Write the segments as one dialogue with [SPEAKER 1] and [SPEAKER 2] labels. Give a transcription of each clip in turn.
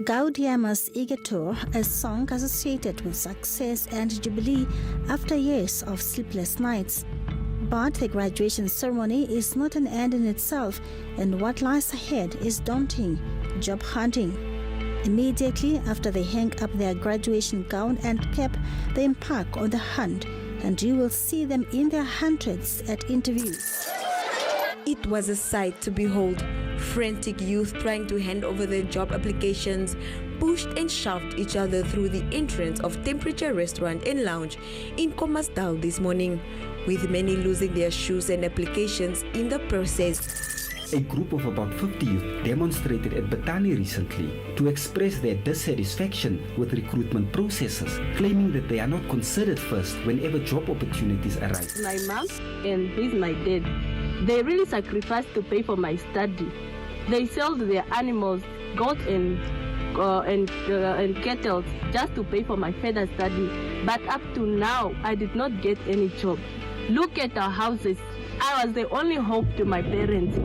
[SPEAKER 1] Gaudiama's Igator, a song associated with success and jubilee after years of sleepless nights. But the graduation ceremony is not an end in itself, and what lies ahead is daunting: job hunting. Immediately after they hang up their graduation gown and cap, they embark on the hunt, and you will see them in their hundreds at interviews.
[SPEAKER 2] It was a sight to behold. Frantic youth trying to hand over their job applications pushed and shoved each other through the entrance of Temperature Restaurant and Lounge in Kommasdal this morning, with many losing their shoes and applications in the process.
[SPEAKER 3] A group of about 50 youth demonstrated at Batani recently to express their dissatisfaction with recruitment processes, claiming that they are not considered first whenever job opportunities arise.
[SPEAKER 4] My mom and he's my dad. They really sacrificed to pay for my study. They sold their animals, goats and cattle, just to pay for my further study. But up to now, I did not get any job. Look at our houses. I was the only hope to my parents.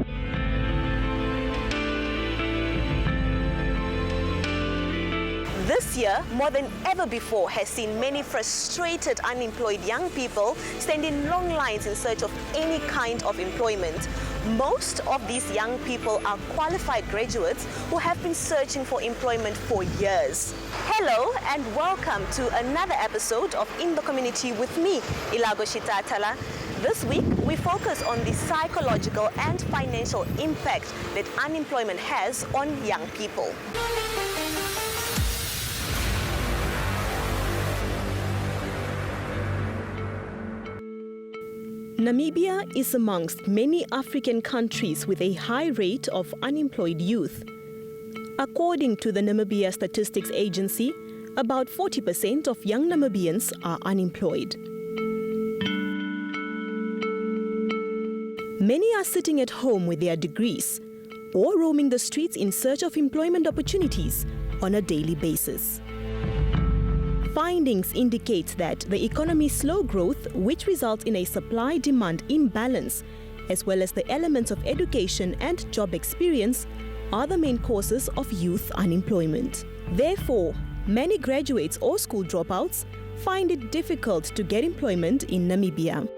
[SPEAKER 5] This year, more than ever before, has seen many frustrated, unemployed young people stand in long lines in search of any kind of employment. Most of these young people are qualified graduates who have been searching for employment for years. Hello and welcome to another episode of In the Community with me, Elago Shitatala. This week, we focus on the psychological and financial impact that unemployment has on young people.
[SPEAKER 6] Namibia is amongst many African countries with a high rate of unemployed youth. According to the Namibia Statistics Agency, about 40% of young Namibians are unemployed. Many are sitting at home with their degrees or roaming the streets in search of employment opportunities on a daily basis. Findings indicate that the economy's slow growth, which results in a supply-demand imbalance, as well as the elements of education and job experience, are the main causes of youth unemployment. Therefore, many graduates or school dropouts find it difficult to get employment in Namibia.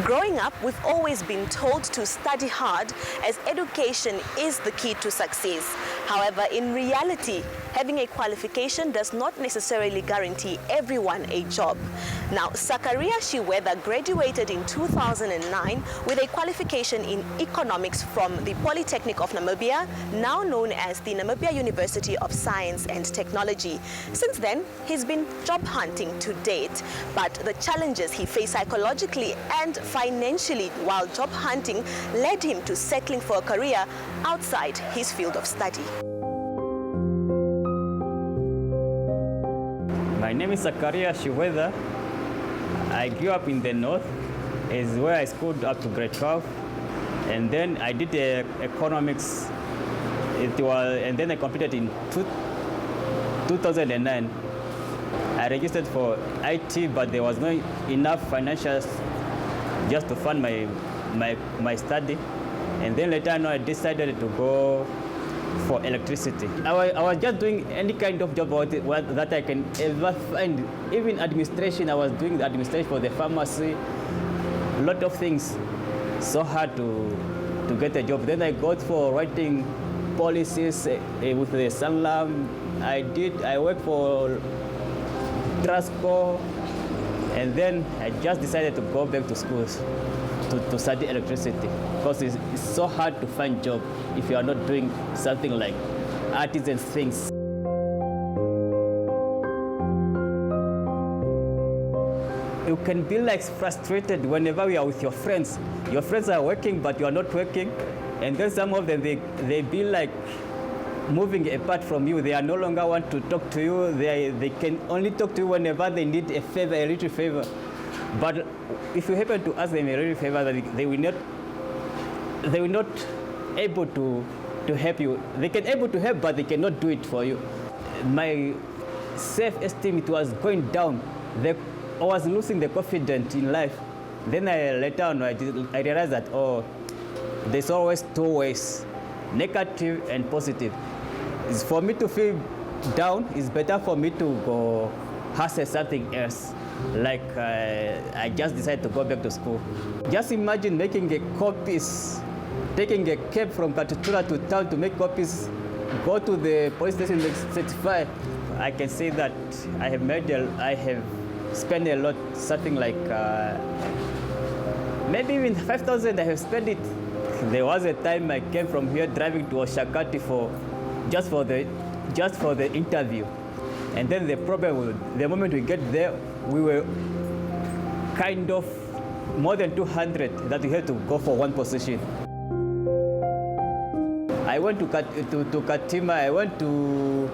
[SPEAKER 5] Growing up, we've always been told to study hard as education is the key to success. However, in reality, having a qualification does not necessarily guarantee everyone a job. Now, Zakaria Shiweda graduated in 2009 with a qualification in economics from the Polytechnic of Namibia, now known as the Namibia University of Science and Technology. Since then, he's been job hunting to date, but the challenges he faced psychologically and financially while job hunting led him to settling for a career outside his field of study.
[SPEAKER 7] My name is Zakaria Shiweda. I grew up in the north, is where I schooled up to grade 12, and then I did economics. And then I completed in 2009. I registered for IT, but there was not enough financials just to fund my study. And then later on, I decided to go for electricity. I was just doing any kind of job that I can ever find. Even administration, I was doing the administration for the pharmacy, a lot of things. So hard to get a job. Then I got for writing policies with the Sanlam. I worked for Trasco, and then I just decided to go back to schools to study electricity, because it's so hard to find job if you are not doing something like artisan things. You can be like frustrated whenever you are with your friends. Your friends are working, but you are not working, and then some of them they be like moving apart from you. They are no longer want to talk to you. They can only talk to you whenever they need a favor, a little favor. But if you happen to ask them a little favor, they will not able to help you. They can able to help, but they cannot do it for you. My self-esteem, it was going down. I was losing the confidence in life. Then later on, I realized that, there's always two ways, negative and positive. It's for me to feel down. It's better for me to go hustle something else. Like I just decided to go back to school. Just imagine making a copies, taking a cab from Katutura to town to make copies, go to the police station to certify. I can say that I have spent a lot, something like maybe even 5,000 I have spent it. There was a time I came from here driving to Oshakati just for the interview. And then the problem was, the moment we get there, we were kind of more than 200 that we had to go for one position. I went to Katima, I went to,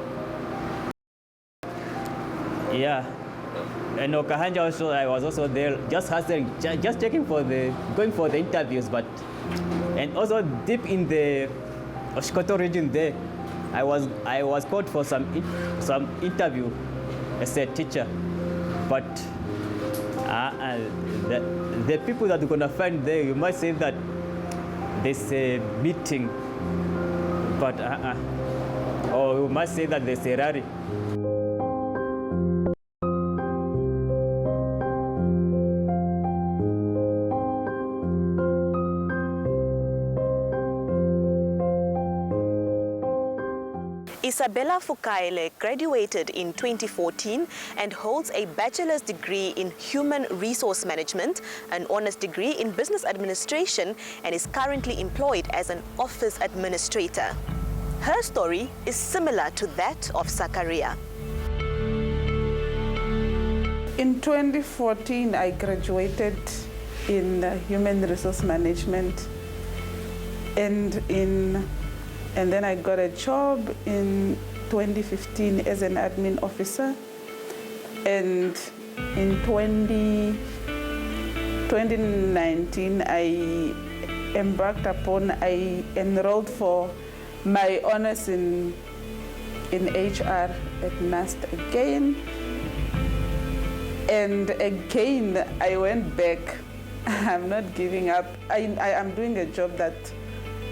[SPEAKER 7] and Okahanja also, I was also there, just hustling, just checking going for the interviews, and also deep in the Oshikoto region there, I was called for some interview as a teacher, but the people that you're gonna find there, you might say that there's a meeting, but or you might say that there's a rally.
[SPEAKER 5] Isabella Fukaile graduated in 2014 and holds a bachelor's degree in human resource management, an honors degree in business administration, and is currently employed as an office administrator. Her story is similar to that of Zakaria.
[SPEAKER 8] In 2014, I graduated in human resource management, and then I got a job in 2015 as an admin officer. And in 2019, I enrolled for my honors in HR at NAST again. And again, I went back. I'm not giving up. I am doing a job that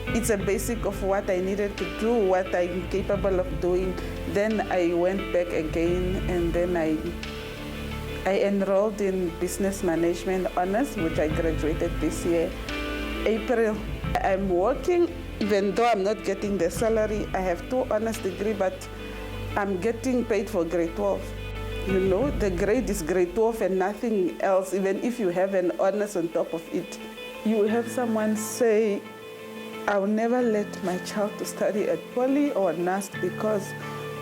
[SPEAKER 8] it's a basic of what I needed to do, what I'm capable of doing. Then I went back again, and then I enrolled in business management honors, which I graduated this year, April. I'm working, even though I'm not getting the salary. I have 2 honors degree, but I'm getting paid for grade 12. You know, the grade is grade 12 and nothing else. Even if you have an honors on top of it, you will have someone say, I will never let my child to study at poly or NAST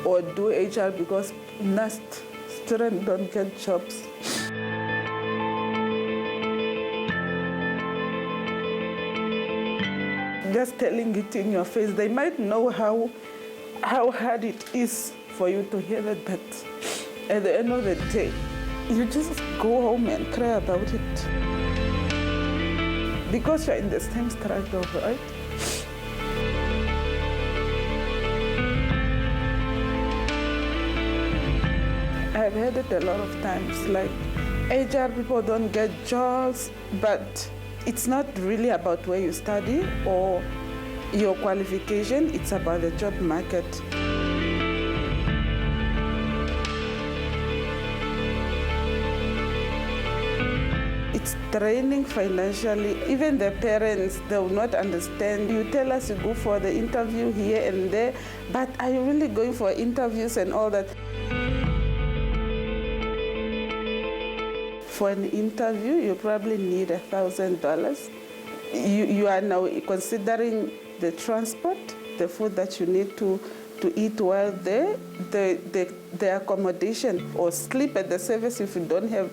[SPEAKER 8] or do HR because NAST students don't get jobs. Just telling it in your face, they might know how hard it is for you to hear that, but at the end of the day, you just go home and cry about it. Because you're in the same struggle, right? I've heard it a lot of times, like HR people don't get jobs, but it's not really about where you study or your qualification, it's about the job market. It's draining financially. Even the parents, they will not understand. You tell us you go for the interview here and there, but are you really going for interviews and all that? For an interview, you probably need $1,000. You are now considering the transport, the food that you need to eat while there, the accommodation, or sleep at the service if you don't have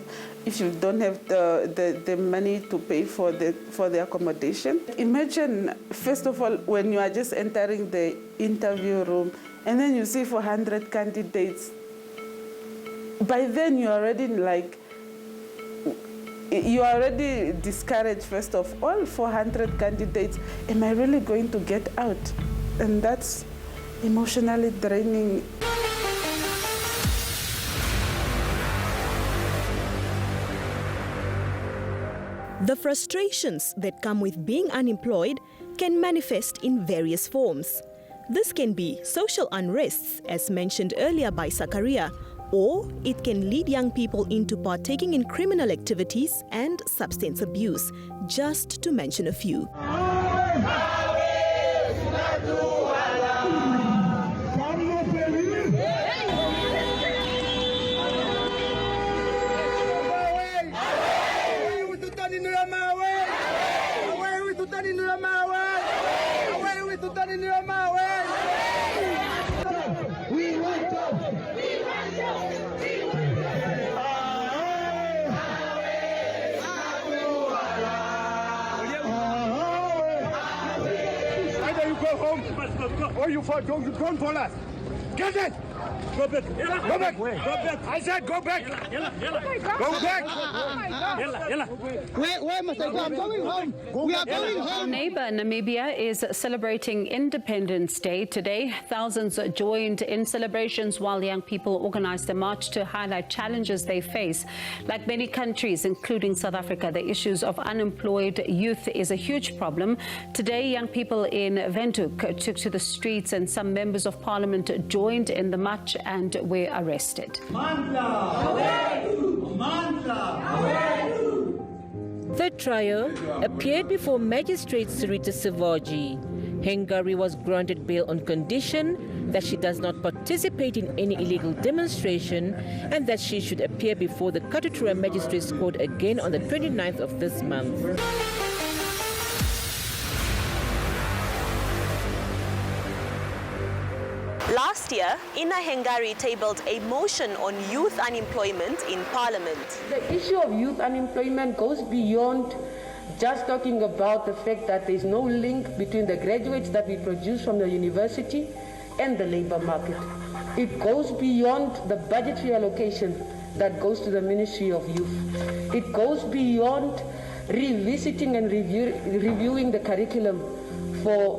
[SPEAKER 8] the money to pay for the accommodation. Imagine, first of all, when you are just entering the interview room, and then you see 400 candidates. By then you're already discouraged, first of all, 400 candidates. Am I really going to get out? And that's emotionally draining.
[SPEAKER 6] The frustrations that come with being unemployed can manifest in various forms. This can be social unrests, as mentioned earlier by Zakaria, or it can lead young people into partaking in criminal activities and substance abuse, just to mention a few.
[SPEAKER 9] Either you go home or you don't follow us. Get it! Go back. Go back. Go back. I said go back. Go back. Where must I go? I'm going home. We are going home.
[SPEAKER 10] Our neighbor Namibia is celebrating Independence Day today. Thousands joined in celebrations while young people organized a march to highlight challenges they face. Like many countries, including South Africa, the issues of unemployed youth is a huge problem. Today, young people in Windhoek took to the streets and some members of parliament joined in the march and were arrested.
[SPEAKER 11] Third trial appeared before Magistrate Sarita Sivaji. Hengari was granted bail on condition that she does not participate in any illegal demonstration and that she should appear before the Katutura Magistrates Court again on the 29th of this month.
[SPEAKER 5] Last year, Ina Hengari tabled a motion on youth unemployment in Parliament.
[SPEAKER 12] The issue of youth unemployment goes beyond just talking about the fact that there's no link between the graduates that we produce from the university and the labor market. It goes beyond the budgetary allocation that goes to the Ministry of Youth. It goes beyond revisiting and reviewing the curriculum for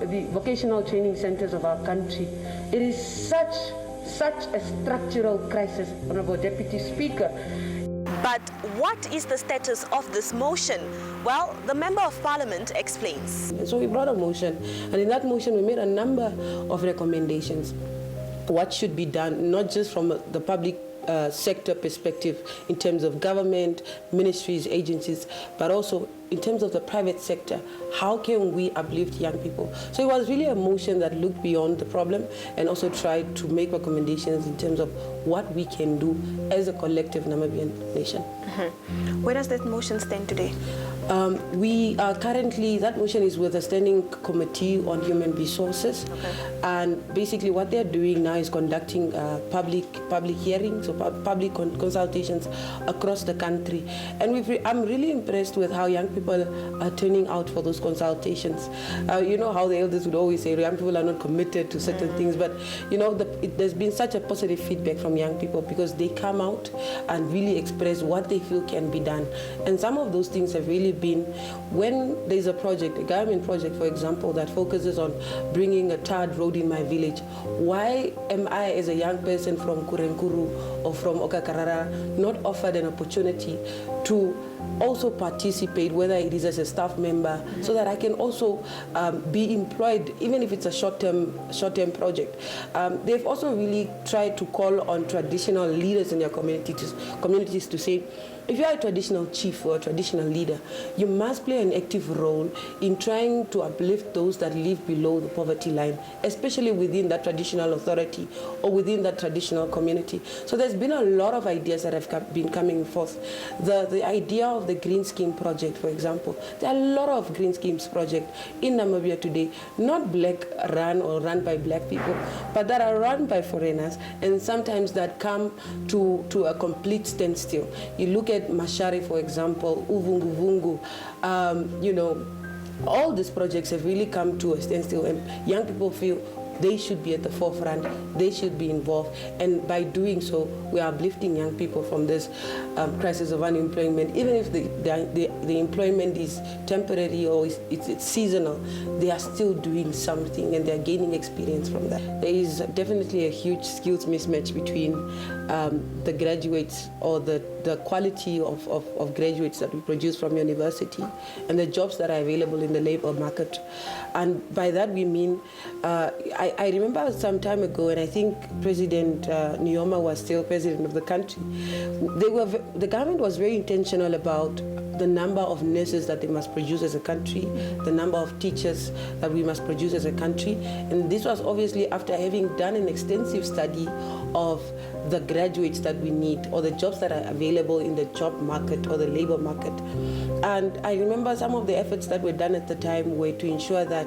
[SPEAKER 12] the vocational training centers of our country. It is such a structural crisis, Honorable Deputy Speaker.
[SPEAKER 5] But what is the status of this motion? Well, the Member of Parliament explains.
[SPEAKER 13] So we brought a motion, and in that motion we made a number of recommendations. What should be done, not just from the public sector perspective in terms of government, ministries, agencies, but also in terms of the private sector. How can we uplift young people? So it was really a motion that looked beyond the problem and also tried to make recommendations in terms of what we can do as a collective Namibian nation.
[SPEAKER 5] Where does that motion stand today?
[SPEAKER 13] We are currently, that motion is with the Standing Committee on Human Resources. And basically what they're doing now is conducting public hearings, so public consultations across the country. And I'm really impressed with how young people are turning out for those consultations. You know how the elders would always say young people are not committed to certain things, but you know, there's been such a positive feedback from young people because they come out and really express what they feel can be done. And some of those things have really been when there's a project, a government project, for example, that focuses on bringing a tarred road in my village. Why am I, as a young person from Kurenkuru or from Okakarara, not offered an opportunity to also participate, whether it is as a staff member, so that I can also be employed, even if it's a short-term project. They've also really tried to call on traditional leaders in their communities to say, if you are a traditional chief or a traditional leader, you must play an active role in trying to uplift those that live below the poverty line, especially within that traditional authority or within that traditional community. So there's been a lot of ideas that have been coming forth. The idea of the Green Scheme Project, for example. There are a lot of Green Schemes projects in Namibia today, not black run or run by black people, but that are run by foreigners, and sometimes that come to a complete standstill. You look at Mashari, for example, Uvungu, you know, all these projects have really come to a standstill, and young people feel, they should be at the forefront, they should be involved, and by doing so, we are uplifting young people from this crisis of unemployment. Even if the employment is temporary or it's seasonal, they are still doing something and they are gaining experience from that. There is definitely a huge skills mismatch between the graduates or the quality of graduates that we produce from university and the jobs that are available in the labor market. And by that we mean, I remember some time ago, and I think President Nyoma was still president of the country, the government was very intentional about the number of nurses that they must produce as a country, the number of teachers that we must produce as a country. And this was obviously after having done an extensive study of the graduates that we need or the jobs that are available in the job market or the labor market. And I remember some of the efforts that were done at the time were to ensure that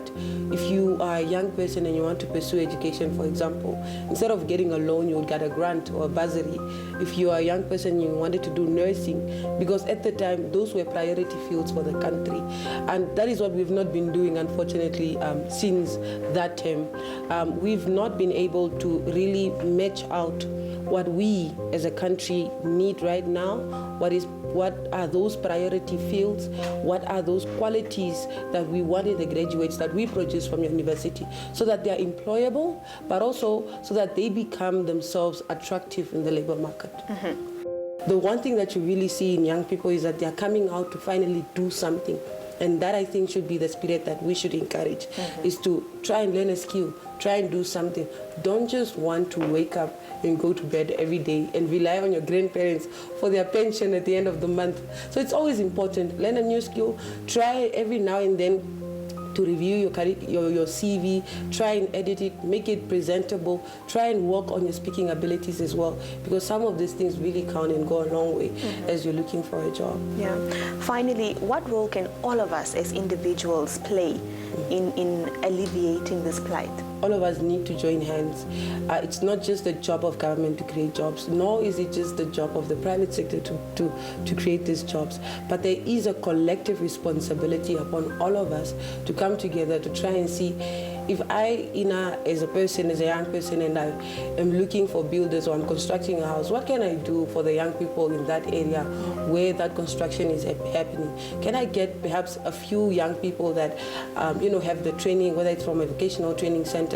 [SPEAKER 13] if you are a young person and you want to pursue education, for example, instead of getting a loan, you would get a grant or a bursary. If you are a young person, you wanted to do nursing, because at the time, those were priority fields for the country. And that is what we've not been doing, unfortunately, since that time. We've not been able to really match out what we as a country need right now. What are those priority fields? What are those qualities that we want in the graduates that we produce from university, so that they are employable, but also so that they become themselves attractive in the labor market. Mm-hmm. The one thing that you really see in young people is that they are coming out to finally do something. And that, I think, should be the spirit that we should encourage, is to try and learn a skill, try and do something. Don't just want to wake up and go to bed every day and rely on your grandparents for their pension at the end of the month. So it's always important. Learn a new skill, try every now and then to review your CV, try and edit it, make it presentable, try and work on your speaking abilities as well, because some of these things really count and go a long way as you're looking for a job.
[SPEAKER 5] Yeah. Finally, what role can all of us as individuals play in alleviating this plight?
[SPEAKER 13] All of us need to join hands. It's not just the job of government to create jobs, nor is it just the job of the private sector to create these jobs. But there is a collective responsibility upon all of us to come together to try and see, if I, as a person, as a young person, and I am looking for builders or I'm constructing a house, what can I do for the young people in that area where that construction is happening? Can I get perhaps a few young people that have the training, whether it's from a vocational training center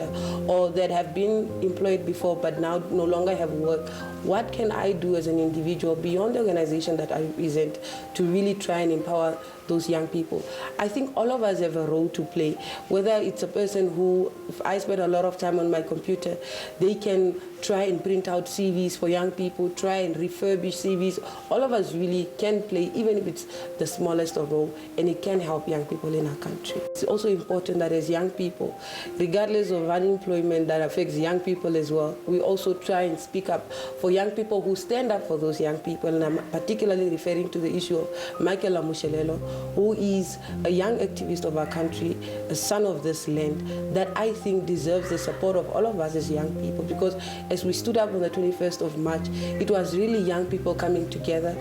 [SPEAKER 13] or that have been employed before but now no longer have work? What can I do as an individual beyond the organization that I represent to really try and empower those young people? I think all of us have a role to play, whether it's a person who, if I spend a lot of time on my computer, they can try and print out CVs for young people, try and refurbish CVs. All of us really can play, even if it's the smallest of role, and it can help young people in our country. It's also important that as young people, regardless of unemployment that affects young people as well, we also try and speak up for young people who stand up for those young people. And I'm particularly referring to the issue of Michael Amushelelo, who is a young activist of our country, a son of this land, that I think deserves the support of all of us as young people, because as we stood up on the 21st of March, it was really young people coming together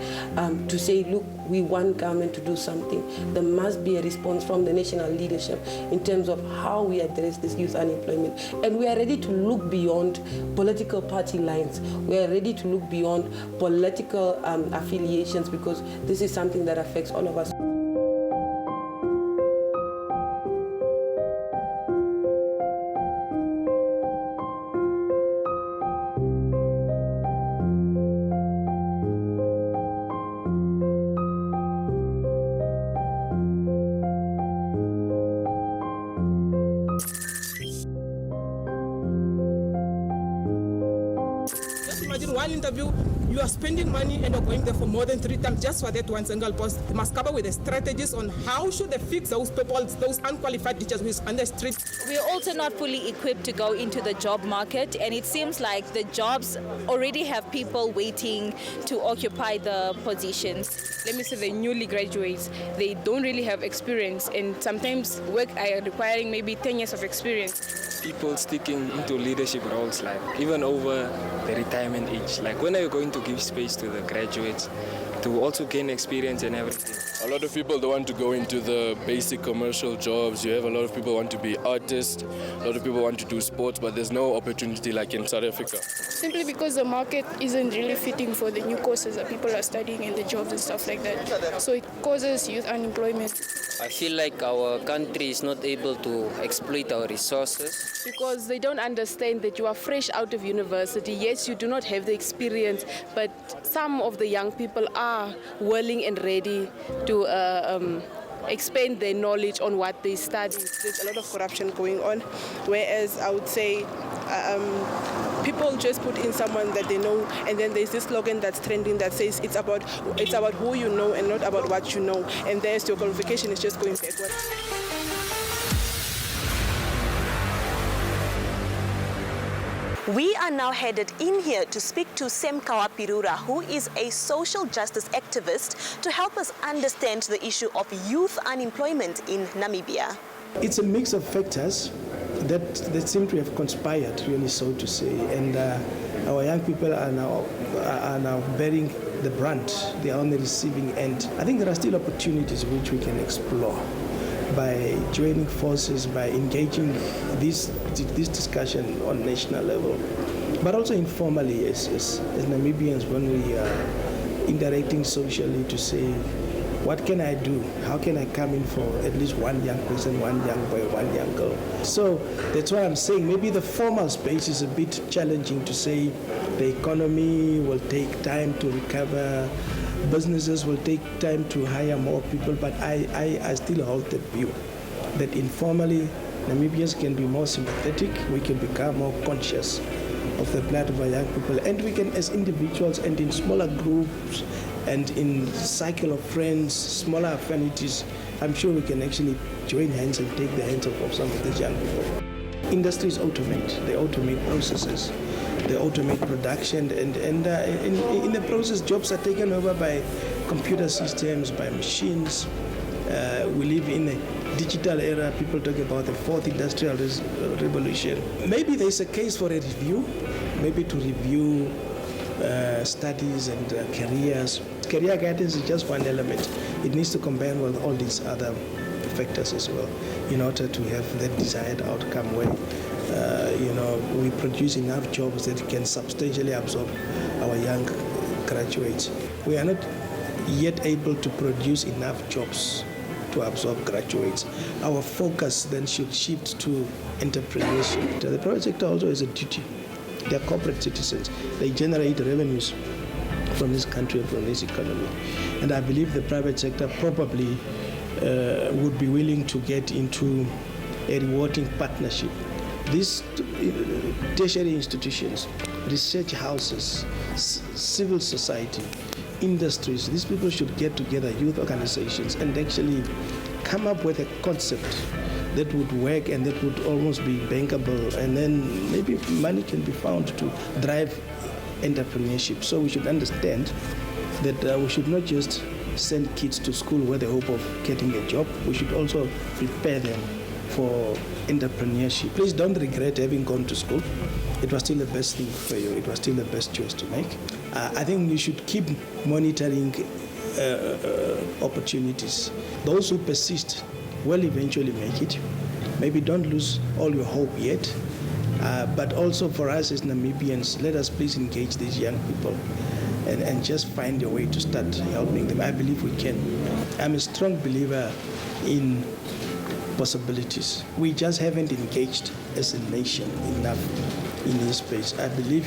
[SPEAKER 13] to say, look, we want government to do something. There must be a response from the national leadership in terms of how we address this youth unemployment. And we are ready to look beyond political party lines. We are ready to look beyond political affiliations, because this is something that affects all of us.
[SPEAKER 14] Imagine one interview, you are spending money and you're going there for more than 3 times just for that one single post. They must come up with the strategies on how should they fix those people, those unqualified teachers who is on the street.
[SPEAKER 15] We're also not fully equipped to go into the job market, and it seems like the jobs already have people waiting to occupy the positions.
[SPEAKER 16] Let me say the newly graduates, they don't really have experience, and sometimes work are requiring maybe 10 years of experience.
[SPEAKER 17] People sticking into leadership roles, like even over the retirement age. Like, when are you going to to give space to the graduates to also gain experience and everything.
[SPEAKER 18] A lot of people don't want to go into the basic commercial jobs. You have a lot of people want to be artists, a lot of people want to do sports, but there's no opportunity like in South Africa.
[SPEAKER 16] Simply because the market isn't really fitting for the new courses that people are studying and the jobs and stuff like that. So it causes youth unemployment.
[SPEAKER 19] I feel like our country is not able to exploit our resources.
[SPEAKER 12] Because they don't understand that you are fresh out of university. Yes, you do not have the experience, but some of the young people are willing and ready to expand their knowledge on what they study.
[SPEAKER 14] There's a lot of corruption going on, whereas I would say people just put in someone that they know, and then there's this slogan that's trending that says it's about who you know and not about what you know, and there's your qualification is just going backward.
[SPEAKER 5] We are now headed in here to speak to Semkawa Pirura, who is a social justice activist, to help us understand the issue of youth unemployment in Namibia.
[SPEAKER 20] It's a mix of factors that seem to have conspired, really, so to say, and our young people are now bearing the brunt. They are on the receiving end. I think there are still opportunities which we can explore by joining forces, by engaging this discussion on national level, but also informally as Namibians, when we are interacting socially to say, what can I do? How can I come in for at least one young person, one young boy, one young girl? So that's why I'm saying maybe the formal space is a bit challenging to say the economy will take time to recover, businesses will take time to hire more people, but I still hold the view that informally Namibians can be more sympathetic, we can become more conscious of the plight of our young people, and we can, as individuals and in smaller groups and in cycle of friends, smaller affinities, I'm sure we can actually join hands and take the hands of some of these young people. Industries automate, they automate processes, they automate production, and in the process, jobs are taken over by computer systems, by machines. We live in a digital era. People talk about the fourth industrial revolution. Maybe there's a case for a review, maybe to review studies and careers. Career guidance is just one element. It needs to combine with all these other factors as well in order to have that desired outcome where we produce enough jobs that can substantially absorb our young graduates. We are not yet able to produce enough jobs to absorb graduates. Our focus then should shift to entrepreneurship. The private sector also has a duty. They are corporate citizens. They generate revenues from this country and from this economy. And I believe the private sector probably would be willing to get into a rewarding partnership. These tertiary institutions, research houses, civil society, industries, these people should get together, youth organizations, and actually come up with a concept that would work and that would almost be bankable, and then maybe money can be found to drive entrepreneurship. So we should understand that we should not just send kids to school with the hope of getting a job. We should also prepare them for entrepreneurship. Please don't regret having gone to school. It was still the best thing for you. It was still the best choice to make. I think you should keep monitoring opportunities. Those who persist will eventually make it. Maybe don't lose all your hope yet. But also for us as Namibians, let us please engage these young people and just find a way to start helping them. I believe we can. I'm a strong believer in possibilities. We just haven't engaged as a nation enough in this space. I believe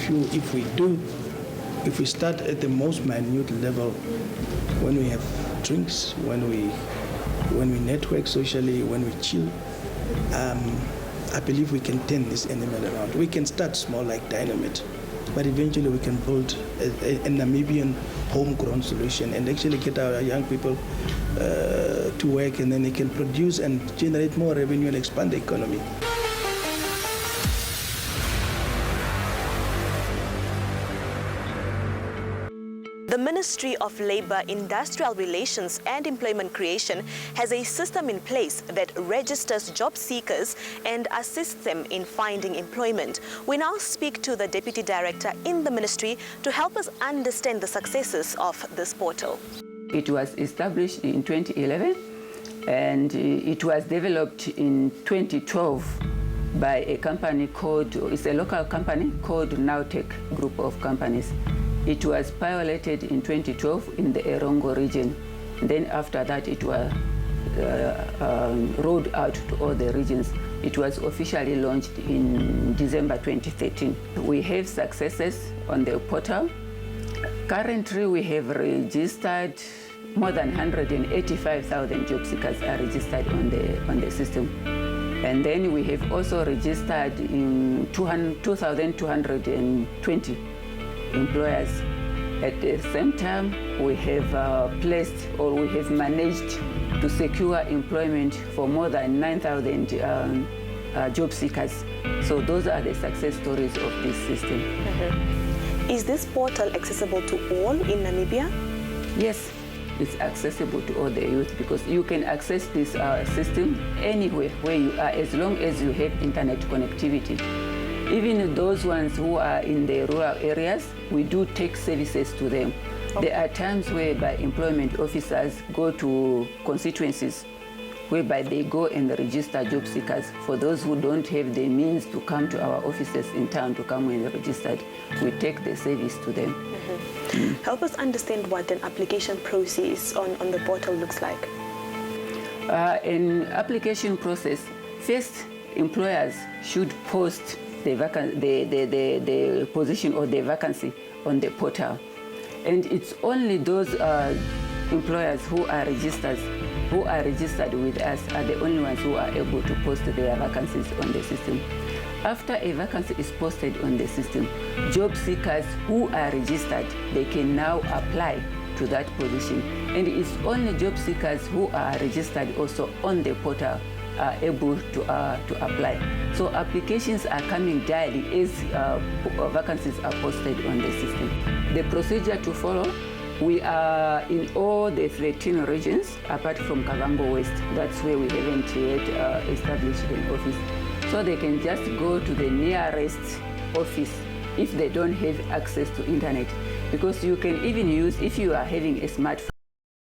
[SPEAKER 20] if we start at the most minute level, when we have drinks, when we network socially, when we chill, I believe we can turn this animal around. We can start small like dynamite, but eventually we can build a Namibian homegrown solution and actually get our young people to work, and then they can produce and generate more revenue and expand the economy.
[SPEAKER 5] The Ministry of Labour, Industrial Relations and Employment Creation has a system in place that registers job seekers and assists them in finding employment. We now speak to the Deputy Director in the Ministry to help us understand the successes of this portal.
[SPEAKER 21] It was established in 2011 and it was developed in 2012 by a company called, it's a local company called Nowtech Group of Companies. It was piloted in 2012 in the Erongo region. Then after that, it was rolled out to all the regions. It was officially launched in December 2013. We have successes on the portal. Currently, we have registered more than 185,000 job seekers are registered on the system. And then we have also registered in 2,220 employers. At the same time, we have placed or we have managed to secure employment for more than 9,000 job seekers. So those are the success stories of this system.
[SPEAKER 5] Is this portal accessible to all in Namibia?
[SPEAKER 21] Yes, it's accessible to all the youth because you can access this system anywhere where you are as long as you have internet connectivity. Even those ones who are in the rural areas, we do take services to them. Okay. There are times whereby employment officers go to constituencies whereby they go and register job seekers. For those who don't have the means to come to our offices in town to come and register, we take the service to them.
[SPEAKER 5] Help us understand what an application process on the portal looks like.
[SPEAKER 21] An application process, first employers should post the position or the vacancy on the portal. And it's only those employers who are registered with us are the only ones who are able to post their vacancies on the system. After a vacancy is posted on the system, job seekers who are registered, they can now apply to that position. And it's only job seekers who are registered also on the portal are able to apply. So applications are coming daily as vacancies are posted on the system. The procedure to follow, we are in all the 13 regions apart from Kavango West. That's where we haven't yet established an office. So they can just go to the nearest office if they don't have access to internet. Because you can even use, if you are having a smartphone,